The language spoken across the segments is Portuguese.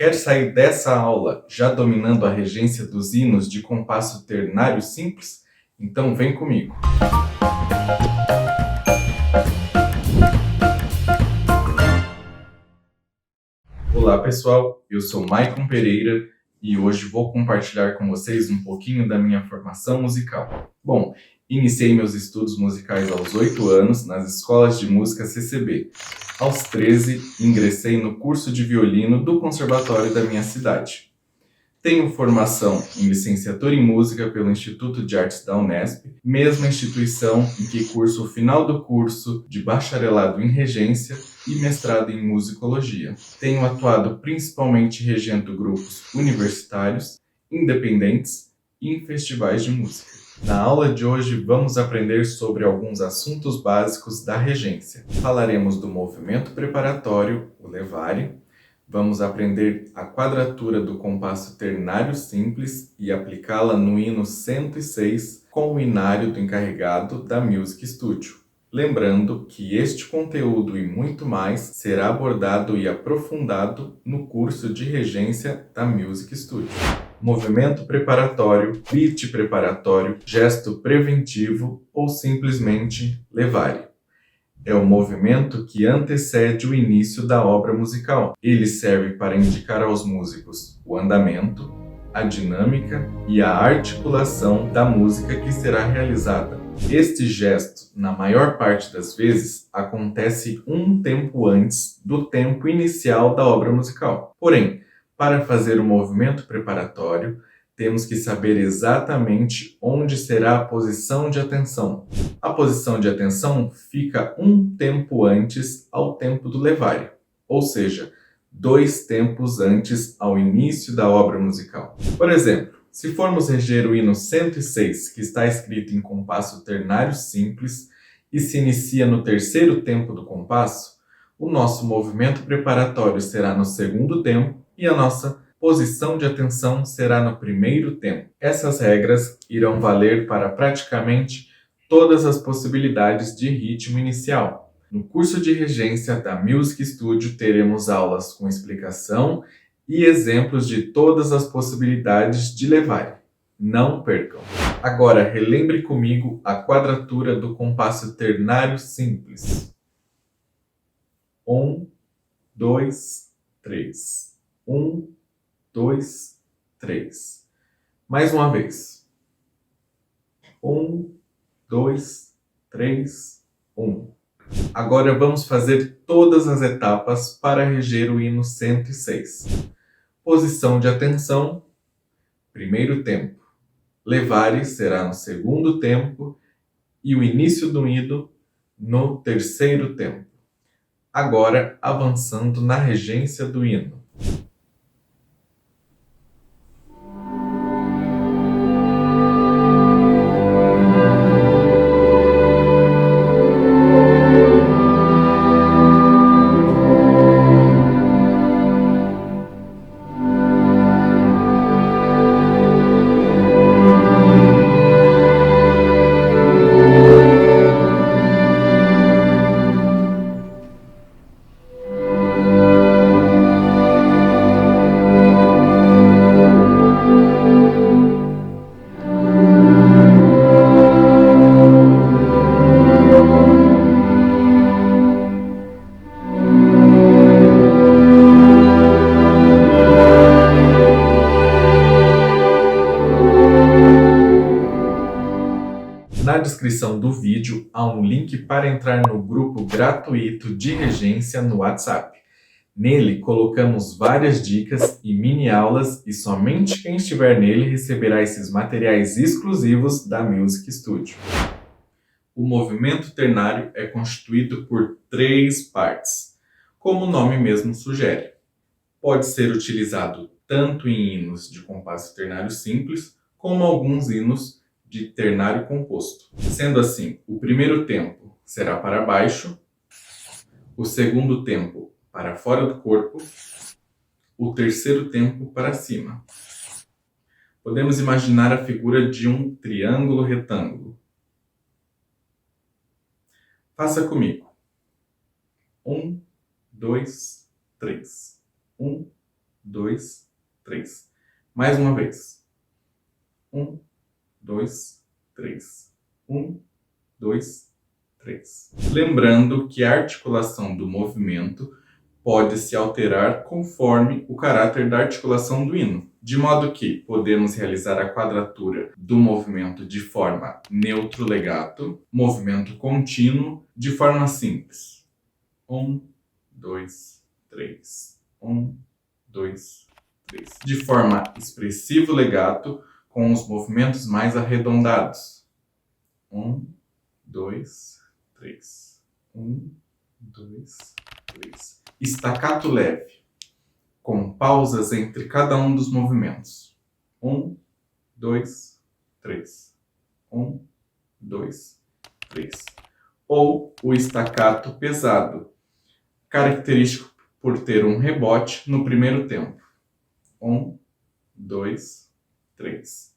Quer sair dessa aula já dominando a regência dos hinos de compasso ternário simples? Então vem comigo! Olá pessoal, eu sou Maicon Pereira e hoje vou compartilhar com vocês um pouquinho da minha formação musical. Bom, iniciei meus estudos musicais aos 8 anos nas escolas de música CCB. Aos 13, ingressei no curso de violino do conservatório da minha cidade. Tenho formação em licenciatura em música pelo Instituto de Artes da Unesp, mesma instituição em que curso o final do curso de bacharelado em regência e mestrado em musicologia. Tenho atuado principalmente regendo grupos universitários, independentes e em festivais de música. Na aula de hoje vamos aprender sobre alguns assuntos básicos da regência. Falaremos do movimento preparatório, o levare. Vamos aprender a quadratura do compasso ternário simples e aplicá-la no hino 106 com o inário do encarregado da Music Studio. Lembrando que este conteúdo e muito mais será abordado e aprofundado no curso de regência da Music Studio. Movimento preparatório, beat preparatório, gesto preventivo ou simplesmente levare. É o movimento que antecede o início da obra musical. Ele serve para indicar aos músicos o andamento, a dinâmica e a articulação da música que será realizada. Este gesto, na maior parte das vezes, acontece um tempo antes do tempo inicial da obra musical. Porém, para fazer o movimento preparatório, temos que saber exatamente onde será a posição de atenção. A posição de atenção fica um tempo antes ao tempo do levare, ou seja, 2 tempos antes ao início da obra musical. Por exemplo, se formos reger o hino 106, que está escrito em compasso ternário simples e se inicia no terceiro tempo do compasso, o nosso movimento preparatório será no segundo tempo e a nossa posição de atenção será no primeiro tempo. Essas regras irão valer para praticamente todas as possibilidades de ritmo inicial. No curso de regência da Music Studio teremos aulas com explicação e exemplos de todas as possibilidades de levare. Não percam! Agora relembre comigo a quadratura do compasso ternário simples. 1, 2, 3. 1, 2, 3. Mais uma vez. 1, 2, 3, 1. Agora vamos fazer todas as etapas para reger o hino 106. Posição de atenção, primeiro tempo. Levare será no segundo tempo e o início do hino no terceiro tempo. Agora avançando na regência do hino. Na descrição do vídeo há um link para entrar no grupo gratuito de regência no WhatsApp. Nele colocamos várias dicas e mini aulas e somente quem estiver nele receberá esses materiais exclusivos da Music Studio. O movimento ternário é constituído por 3 partes, como o nome mesmo sugere. Pode ser utilizado tanto em hinos de compasso ternário simples, como alguns hinos de ternário composto. Sendo assim, o primeiro tempo será para baixo, o segundo tempo para fora do corpo, o terceiro tempo para cima. Podemos imaginar a figura de um triângulo retângulo. Faça comigo. 1, 2, 3. 1, 2, 3. Mais uma vez. 1, 2, 3. 1, 2, 3. Lembrando que a articulação do movimento pode se alterar conforme o caráter da articulação do hino, de modo que podemos realizar a quadratura do movimento de forma neutro legato, movimento contínuo de forma simples. 1, 2, 3. 1, 2, 3. De forma expressivo legato, com os movimentos mais arredondados. 1, 2, 3. 1, 2, 3. Staccato leve, com pausas entre cada um dos movimentos. 1, 2, 3. 1, 2, 3. Ou o staccato pesado, característico por ter um rebote no primeiro tempo. 1, 2, 3.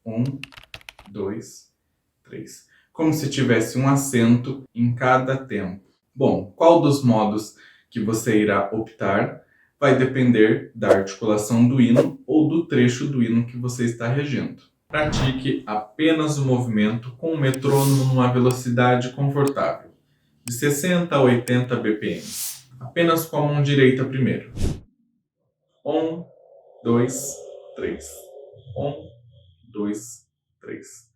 1, 2, 3. Como se tivesse um acento em cada tempo. Bom, qual dos modos que você irá optar vai depender da articulação do hino ou do trecho do hino que você está regendo. Pratique apenas o movimento com o metrônomo numa velocidade confortável, de 60 a 80 bpm. Apenas com a mão direita primeiro. 1, 2, 3. 1, 2, 3.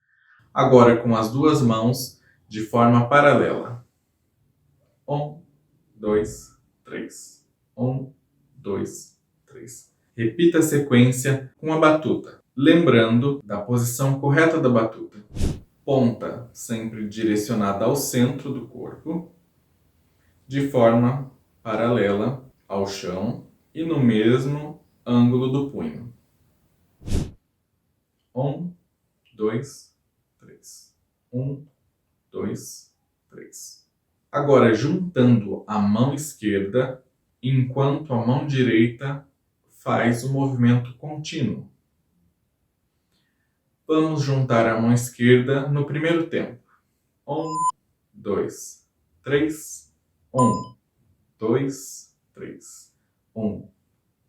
Agora com as duas mãos de forma paralela. 1, 2, 3. 1, 2, 3. Repita a sequência com a batuta, lembrando da posição correta da batuta. Ponta sempre direcionada ao centro do corpo, de forma paralela ao chão e no mesmo ângulo do punho. 1, 2, 3. 1, 2, 3. Agora, juntando a mão esquerda, enquanto a mão direita faz o movimento contínuo. Vamos juntar a mão esquerda no primeiro tempo. 1, 2, 3. 1, 2, 3. 1,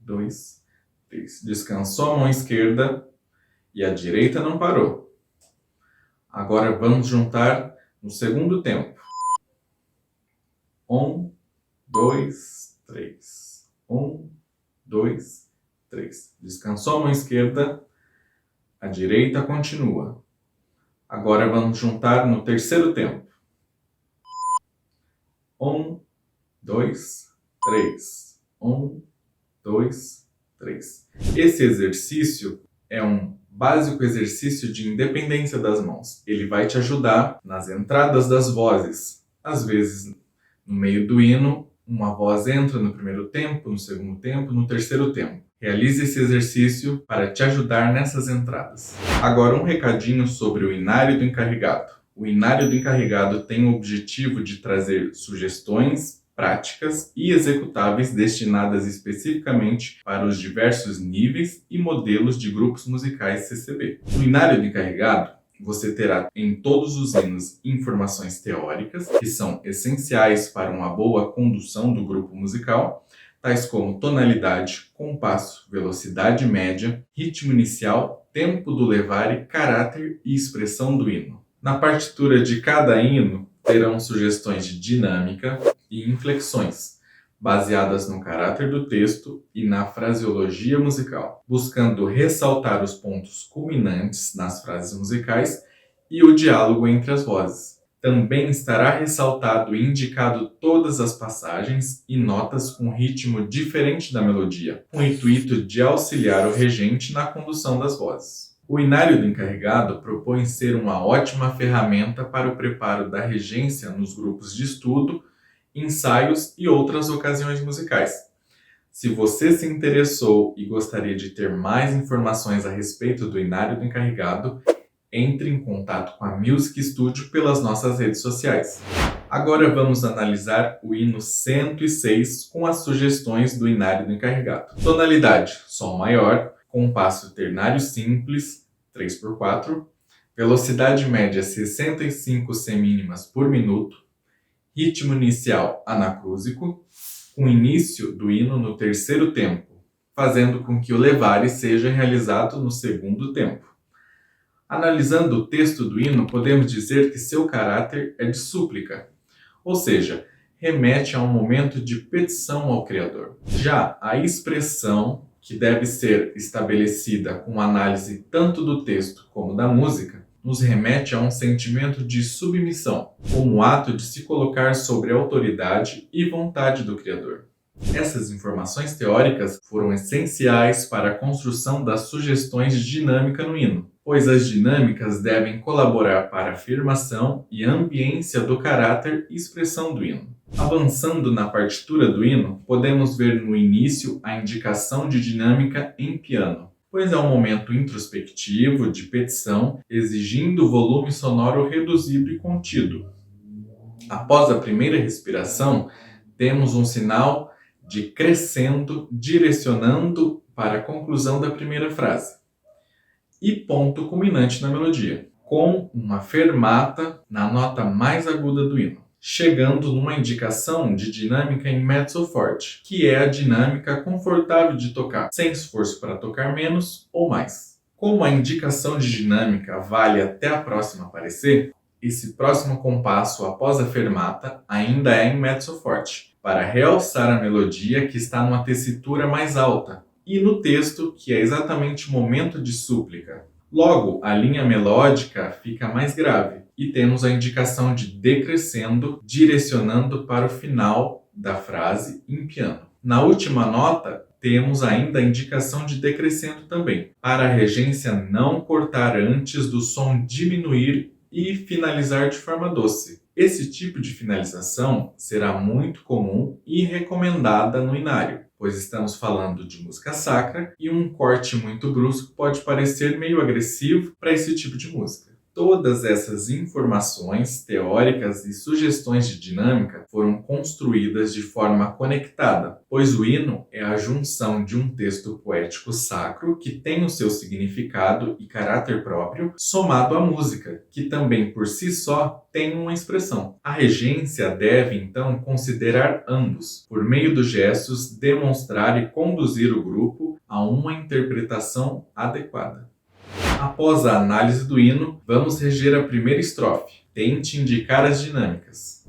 2, 3. Descansou a mão esquerda e a direita não parou. Agora vamos juntar no segundo tempo. 1, 2, 3. 1, 2, 3. Descansou a mão esquerda, a direita continua. Agora vamos juntar no terceiro tempo. 1, 2, 3. 1, 2, 3. Esse exercício é um básico exercício de independência das mãos. Ele vai te ajudar nas entradas das vozes. Às vezes, no meio do hino, uma voz entra no primeiro tempo, no segundo tempo, no terceiro tempo. Realize esse exercício para te ajudar nessas entradas. Agora, um recadinho sobre o Inário do Encarregado. O Inário do Encarregado tem o objetivo de trazer sugestões, práticas e executáveis destinadas especificamente para os diversos níveis e modelos de grupos musicais CCB. No Inário do Encarregado, você terá em todos os hinos informações teóricas que são essenciais para uma boa condução do grupo musical, tais como tonalidade, compasso, velocidade média, ritmo inicial, tempo do levare, caráter e expressão do hino. Na partitura de cada hino, terão sugestões de dinâmica e inflexões, baseadas no caráter do texto e na fraseologia musical, buscando ressaltar os pontos culminantes nas frases musicais e o diálogo entre as vozes. Também estará ressaltado e indicado todas as passagens e notas com ritmo diferente da melodia, com o intuito de auxiliar o regente na condução das vozes. O Inário do Encarregado propõe ser uma ótima ferramenta para o preparo da regência nos grupos de estudo, ensaios e outras ocasiões musicais. Se você se interessou e gostaria de ter mais informações a respeito do Inário do Encarregado, entre em contato com a Music Studio pelas nossas redes sociais. Agora vamos analisar o hino 106 com as sugestões do Inário do Encarregado. Tonalidade: Sol maior, compasso ternário simples, 3/4, velocidade média 65 semínimas por minuto, ritmo inicial anacrúsico, com início do hino no terceiro tempo, fazendo com que o levare seja realizado no segundo tempo. Analisando o texto do hino, podemos dizer que seu caráter é de súplica, ou seja, remete a um momento de petição ao Criador. Já a expressão, que deve ser estabelecida com análise tanto do texto como da música, nos remete a um sentimento de submissão, como o ato de se colocar sobre a autoridade e vontade do Criador. Essas informações teóricas foram essenciais para a construção das sugestões de dinâmica no hino, pois as dinâmicas devem colaborar para a afirmação e ambiência do caráter e expressão do hino. Avançando na partitura do hino, podemos ver no início a indicação de dinâmica em piano, pois é um momento introspectivo de petição, exigindo volume sonoro reduzido e contido. Após a primeira respiração, temos um sinal de crescendo, direcionando para a conclusão da primeira frase. E ponto culminante na melodia, com uma fermata na nota mais aguda do hino, chegando numa indicação de dinâmica em mezzo forte, que é a dinâmica confortável de tocar, sem esforço para tocar menos ou mais. Como a indicação de dinâmica vale até a próxima aparecer, esse próximo compasso após a fermata ainda é em mezzo forte, para realçar a melodia que está numa tessitura mais alta, e no texto, que é exatamente o momento de súplica. Logo, a linha melódica fica mais grave, e temos a indicação de decrescendo, direcionando para o final da frase em piano. Na última nota, temos ainda a indicação de decrescendo também, para a regência não cortar antes do som diminuir e finalizar de forma doce. Esse tipo de finalização será muito comum e recomendada no inário, pois estamos falando de música sacra e um corte muito brusco pode parecer meio agressivo para esse tipo de música. Todas essas informações teóricas e sugestões de dinâmica foram construídas de forma conectada, pois o hino é a junção de um texto poético sacro que tem o seu significado e caráter próprio, somado à música, que também por si só tem uma expressão. A regência deve então considerar ambos, por meio dos gestos, demonstrar e conduzir o grupo a uma interpretação adequada. Após a análise do hino, vamos reger a primeira estrofe. Tente indicar as dinâmicas.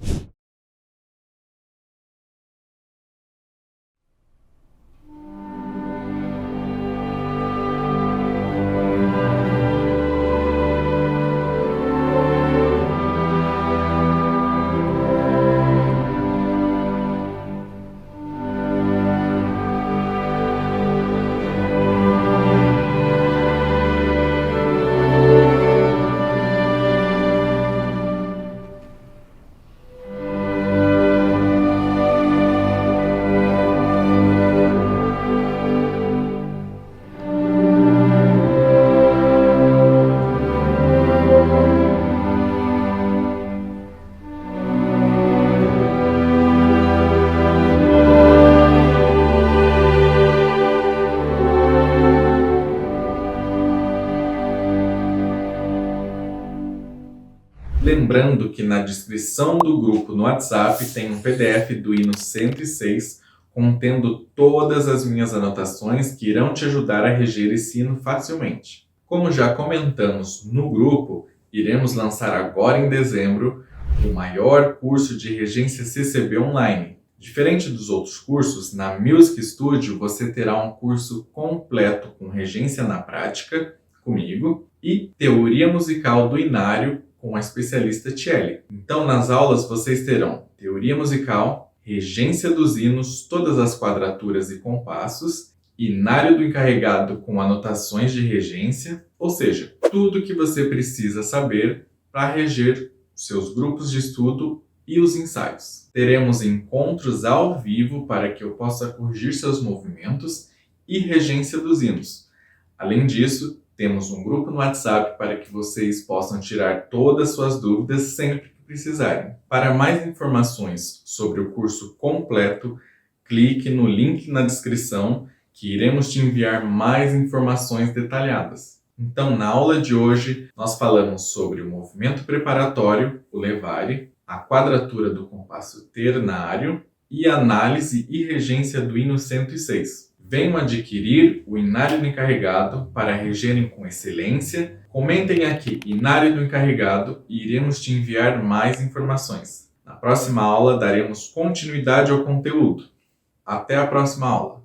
Lembrando que na descrição do grupo no WhatsApp tem um PDF do hino 106 contendo todas as minhas anotações que irão te ajudar a reger esse hino facilmente. Como já comentamos no grupo, iremos lançar agora em dezembro o maior curso de regência CCB online. Diferente dos outros cursos, na Music Studio você terá um curso completo com regência na prática, comigo, e teoria musical do inário com a especialista Tiele. Então, nas aulas vocês terão teoria musical, regência dos hinos, todas as quadraturas e compassos, inário do encarregado com anotações de regência, ou seja, tudo que você precisa saber para reger seus grupos de estudo e os ensaios. Teremos encontros ao vivo para que eu possa corrigir seus movimentos e regência dos hinos. Além disso, temos um grupo no WhatsApp para que vocês possam tirar todas as suas dúvidas sempre que precisarem. Para mais informações sobre o curso completo, clique no link na descrição que iremos te enviar mais informações detalhadas. Então, na aula de hoje, nós falamos sobre o movimento preparatório, o levare, a quadratura do compasso ternário e análise e regência do hino 106. Venham adquirir o Inário do Encarregado para regerem com excelência. Comentem aqui Inário do Encarregado e iremos te enviar mais informações. Na próxima aula daremos continuidade ao conteúdo. Até a próxima aula!